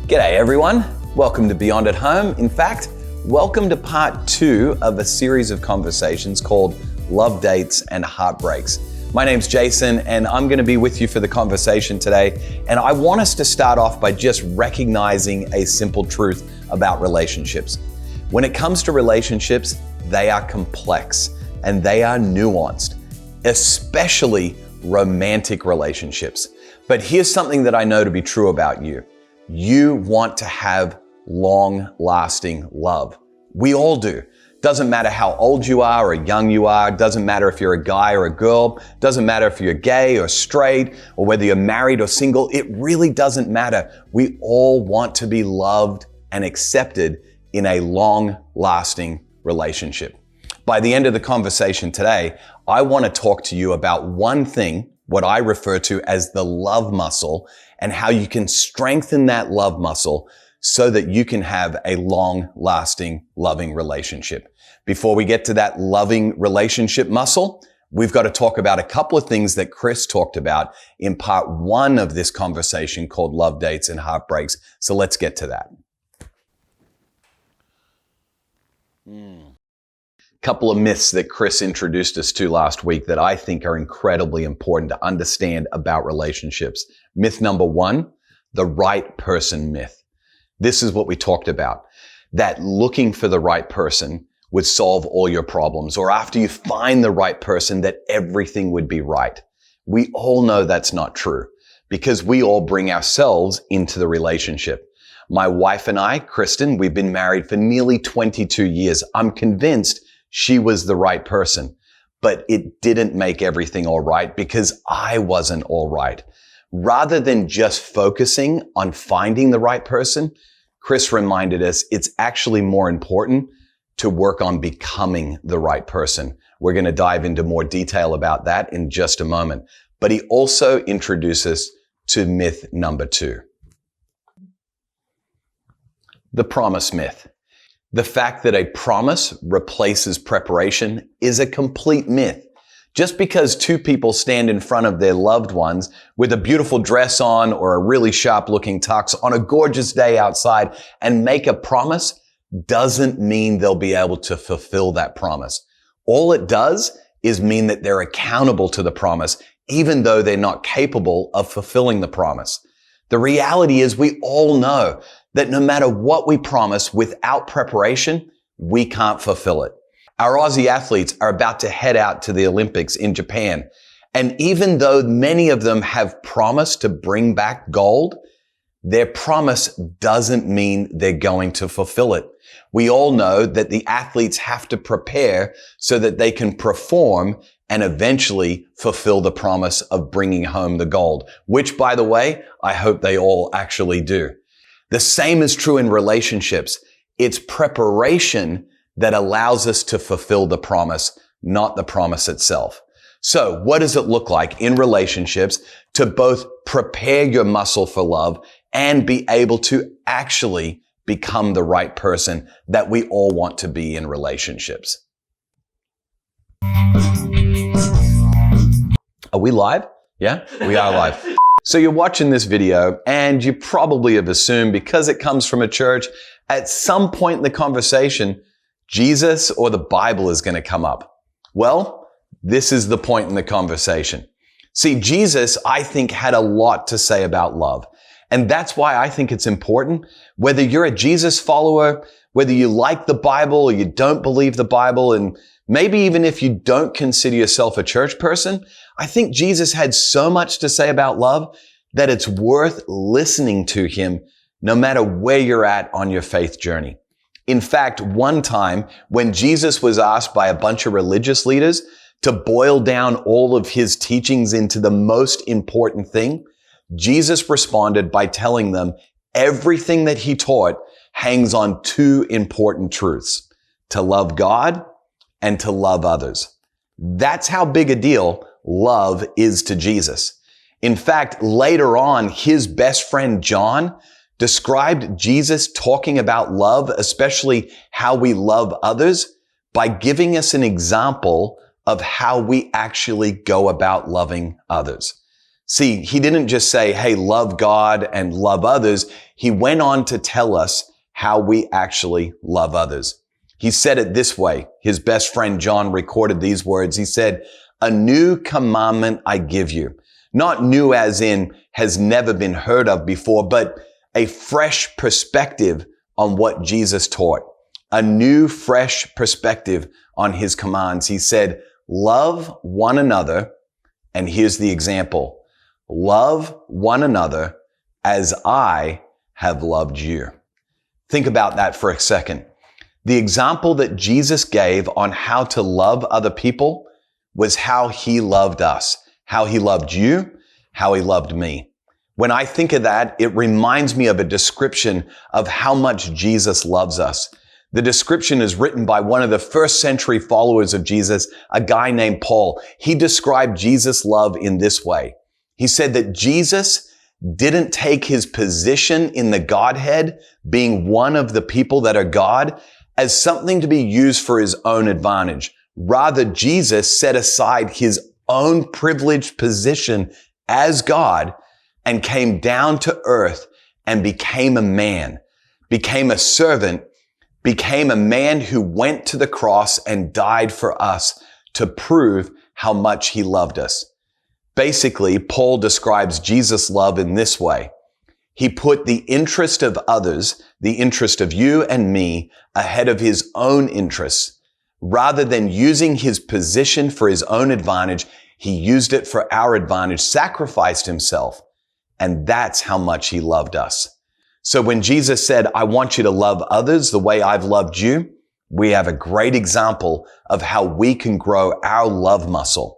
G'day everyone, welcome to Beyond at Home. In fact, welcome to part 2 of a series of conversations called Love Dates and Heartbreaks. My name's Jason and I'm going to be with you for the conversation today, and I want us to start off by just recognizing a simple truth about relationships. When it comes to relationships, they are complex and they are nuanced, especially romantic relationships. But here's something that I know to be true about you. You want to have long-lasting love. We all do. Doesn't matter how old you are or young you are. Doesn't matter if you're a guy or a girl. Doesn't matter if you're gay or straight or whether you're married or single. It really doesn't matter. We all want to be loved and accepted in a long-lasting relationship. By the end of the conversation today, I want to talk to you about one thing, what I refer to as the love muscle, and how you can strengthen that love muscle so that you can have a long-lasting, loving relationship. Before we get to that loving relationship muscle, we've got to talk about a couple of things that Chris talked about in part 1 of this conversation called Love Dates and Heartbreaks. So let's get to that. Couple of myths that Chris introduced us to last week that I think are incredibly important to understand about relationships. Myth number 1, the right person myth. This is what we talked about, that looking for the right person would solve all your problems, or after you find the right person that everything would be right. We all know that's not true because we all bring ourselves into the relationship. My wife and I, Kristen, we've been married for nearly 22 years. I'm convinced she was the right person, but it didn't make everything all right because I wasn't all right. Rather than just focusing on finding the right person, Chris reminded us it's actually more important to work on becoming the right person. We're going to dive into more detail about that in just a moment. But he also introduced us to myth number 2. The promise myth. The fact that a promise replaces preparation is a complete myth. Just because 2 people stand in front of their loved ones with a beautiful dress on or a really sharp-looking tux on a gorgeous day outside and make a promise doesn't mean they'll be able to fulfill that promise. All it does is mean that they're accountable to the promise, even though they're not capable of fulfilling the promise. The reality is we all know that no matter what we promise without preparation, we can't fulfill it. Our Aussie athletes are about to head out to the Olympics in Japan. And even though many of them have promised to bring back gold, their promise doesn't mean they're going to fulfill it. We all know that the athletes have to prepare so that they can perform and eventually fulfill the promise of bringing home the gold, which, by the way, I hope they all actually do. The same is true in relationships. It's preparation that allows us to fulfill the promise, not the promise itself. So what does it look like in relationships to both prepare your muscle for love and be able to actually become the right person that we all want to be in relationships? Are we live? Yeah, we are live. So you're watching this video and you probably have assumed because it comes from a church, at some point in the conversation, Jesus or the Bible is going to come up. Well, this is the point in the conversation. See, Jesus, I think, had a lot to say about love. And that's why I think it's important, whether you're a Jesus follower, whether you like the Bible or you don't believe the Bible, and maybe even if you don't consider yourself a church person, I think Jesus had so much to say about love that it's worth listening to him no matter where you're at on your faith journey. In fact, one time when Jesus was asked by a bunch of religious leaders to boil down all of his teachings into the most important thing, Jesus responded by telling them everything that he taught hangs on 2 important truths: to love God and to love others. That's how big a deal love is to Jesus. In fact, later on, his best friend John described Jesus talking about love, especially how we love others, by giving us an example of how we actually go about loving others. See, he didn't just say, hey, love God and love others. He went on to tell us how we actually love others. He said it this way. His best friend John recorded these words. He said, a new commandment I give you. Not new as in has never been heard of before, but a fresh perspective on what Jesus taught. A new, fresh perspective on his commands. He said, love one another. And here's the example. Love one another as I have loved you. Think about that for a second. The example that Jesus gave on how to love other people was how he loved us, how he loved you, how he loved me. When I think of that, it reminds me of a description of how much Jesus loves us. The description is written by one of the first century followers of Jesus, a guy named Paul. He described Jesus' love in this way. He said that Jesus didn't take his position in the Godhead, being one of the people that are God, as something to be used for his own advantage. Rather, Jesus set aside his own privileged position as God and came down to earth and became a man, became a servant, became a man who went to the cross and died for us to prove how much he loved us. Basically, Paul describes Jesus' love in this way. He put the interest of others, the interest of you and me, ahead of his own interests. Rather than using his position for his own advantage, he used it for our advantage, sacrificed himself. And that's how much he loved us. So when Jesus said, I want you to love others the way I've loved you, we have a great example of how we can grow our love muscle.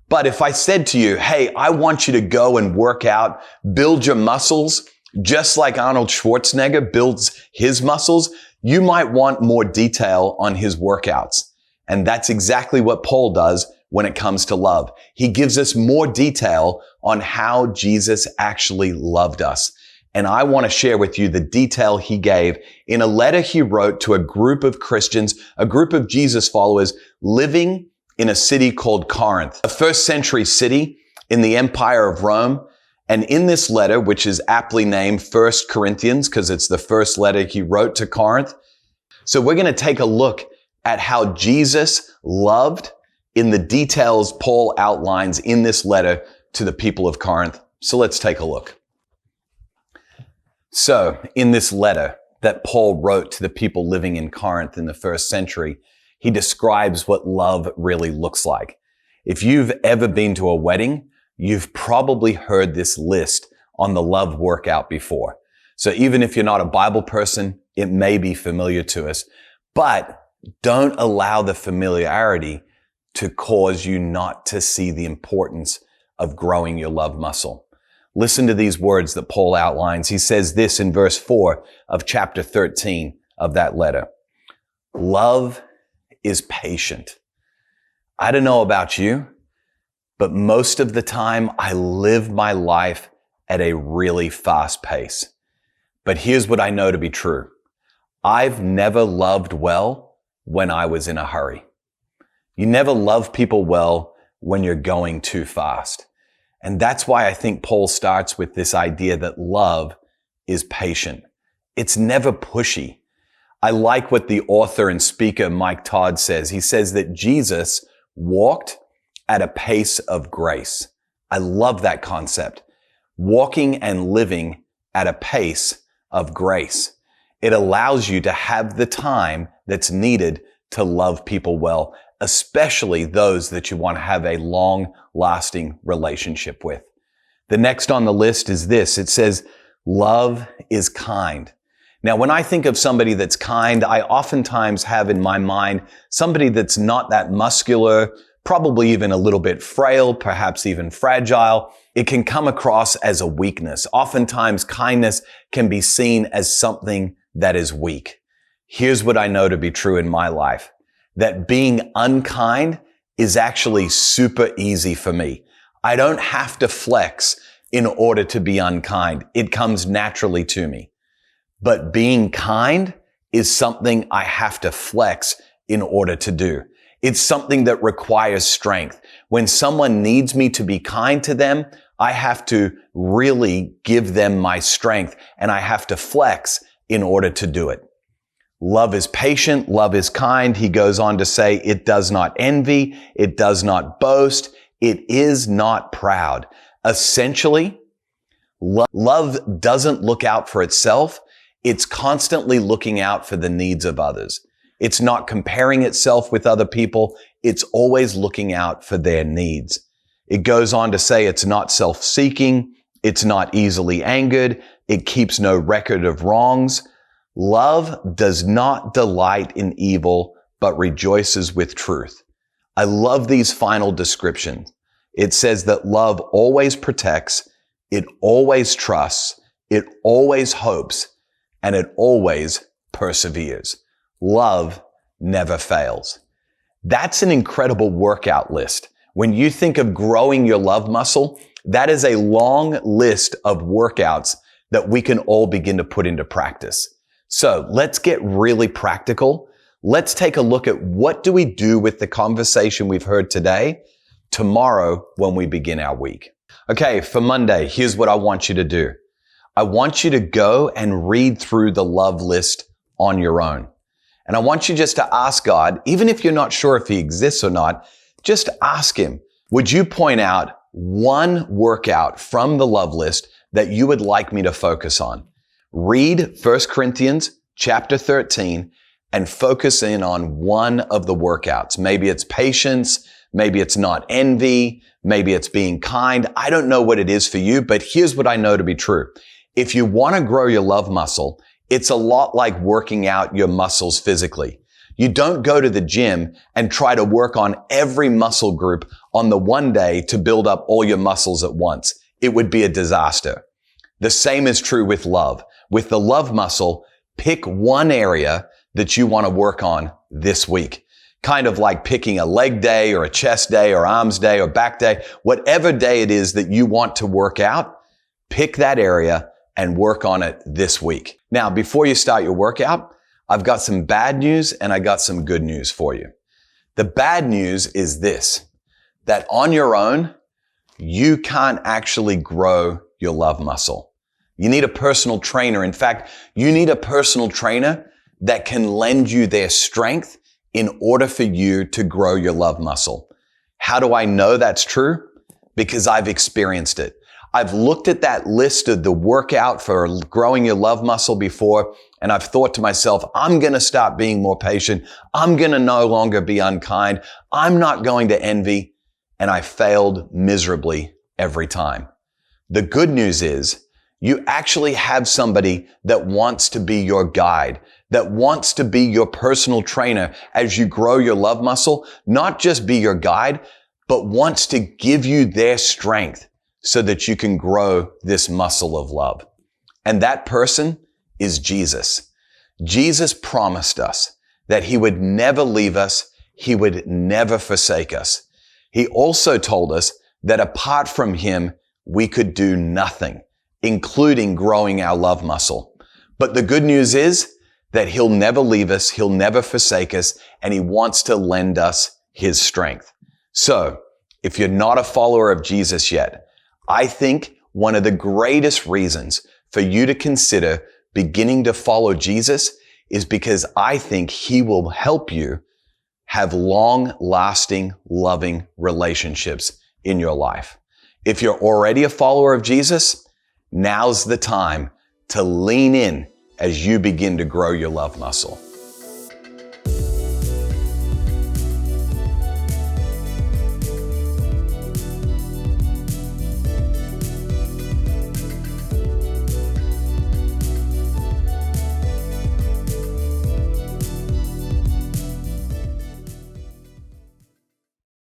But if I said to you, hey, I want you to go and work out, build your muscles, just like Arnold Schwarzenegger builds his muscles, you might want more detail on his workouts. And that's exactly what Paul does when it comes to love. He gives us more detail on how Jesus actually loved us. And I want to share with you the detail he gave in a letter he wrote to a group of Christians, a group of Jesus followers living in a city called Corinth, a first century city in the Empire of Rome. And in this letter, which is aptly named 1 Corinthians, because it's the first letter he wrote to Corinth. So we're going to take a look at how Jesus loved in the details Paul outlines in this letter to the people of Corinth. So let's take a look. So in this letter that Paul wrote to the people living in Corinth in the first century, he describes what love really looks like. If you've ever been to a wedding, you've probably heard this list on the love workout before. So even if you're not a Bible person, it may be familiar to us, but don't allow the familiarity to cause you not to see the importance of growing your love muscle. Listen to these words that Paul outlines. He says this in verse 4 of chapter 13 of that letter. Love is patient. I don't know about you, but most of the time I live my life at a really fast pace. But here's what I know to be true. I've never loved well when I was in a hurry. You never love people well when you're going too fast. And that's why I think Paul starts with this idea that love is patient. It's never pushy. I like what the author and speaker Mike Todd says. He says that Jesus walked at a pace of grace. I love that concept. Walking and living at a pace of grace. It allows you to have the time that's needed to love people well, especially those that you want to have a long-lasting relationship with. The next on the list is this. It says, love is kind. Now, when I think of somebody that's kind, I oftentimes have in my mind somebody that's not that muscular, probably even a little bit frail, perhaps even fragile. It can come across as a weakness. Oftentimes, kindness can be seen as something that is weak. Here's what I know to be true in my life, that being unkind is actually super easy for me. I don't have to flex in order to be unkind. It comes naturally to me. But being kind is something I have to flex in order to do. It's something that requires strength. When someone needs me to be kind to them, I have to really give them my strength, and I have to flex in order to do it. Love is patient. Love is kind. He goes on to say, it does not envy. It does not boast. It is not proud. Essentially, love doesn't look out for itself. It's constantly looking out for the needs of others. It's not comparing itself with other people. It's always looking out for their needs. It goes on to say it's not self-seeking. It's not easily angered. It keeps no record of wrongs. Love does not delight in evil, but rejoices with truth. I love these final descriptions. It says that love always protects, it always trusts, it always hopes, and it always perseveres. Love never fails. That's an incredible workout list. When you think of growing your love muscle, that is a long list of workouts that we can all begin to put into practice. So let's get really practical. Let's take a look at what do we do with the conversation we've heard today, tomorrow when we begin our week. Okay, for Monday, here's what I want you to do. I want you to go and read through the love list on your own. And I want you just to ask God, even if you're not sure if he exists or not, just ask him, would you point out one workout from the love list that you would like me to focus on? Read 1 Corinthians chapter 13 and focus in on one of the workouts. Maybe it's patience. Maybe it's not envy. Maybe it's being kind. I don't know what it is for you, but here's what I know to be true. If you want to grow your love muscle, it's a lot like working out your muscles physically. You don't go to the gym and try to work on every muscle group on the one day to build up all your muscles at once. It would be a disaster. The same is true with love. With the love muscle, pick one area that you want to work on this week. Kind of like picking a leg day or a chest day or arms day or back day. Whatever day it is that you want to work out, pick that area and work on it this week. Now, before you start your workout, I've got some bad news and I got some good news for you. The bad news is this, that on your own, you can't actually grow your love muscle. You need a personal trainer. In fact, you need a personal trainer that can lend you their strength in order for you to grow your love muscle. How do I know that's true? Because I've experienced it. I've looked at that list of the workout for growing your love muscle before, and I've thought to myself, I'm going to start being more patient. I'm going to no longer be unkind. I'm not going to envy. And I failed miserably every time. The good news is you actually have somebody that wants to be your guide, that wants to be your personal trainer as you grow your love muscle, not just be your guide, but wants to give you their strength so that you can grow this muscle of love. And that person is Jesus. Jesus promised us that he would never leave us. He would never forsake us. He also told us that apart from him, we could do nothing, including growing our love muscle. But the good news is that he'll never leave us. He'll never forsake us. And he wants to lend us his strength. So if you're not a follower of Jesus yet, I think one of the greatest reasons for you to consider beginning to follow Jesus is because I think he will help you have long-lasting, loving relationships in your life. If you're already a follower of Jesus, now's the time to lean in as you begin to grow your love muscle.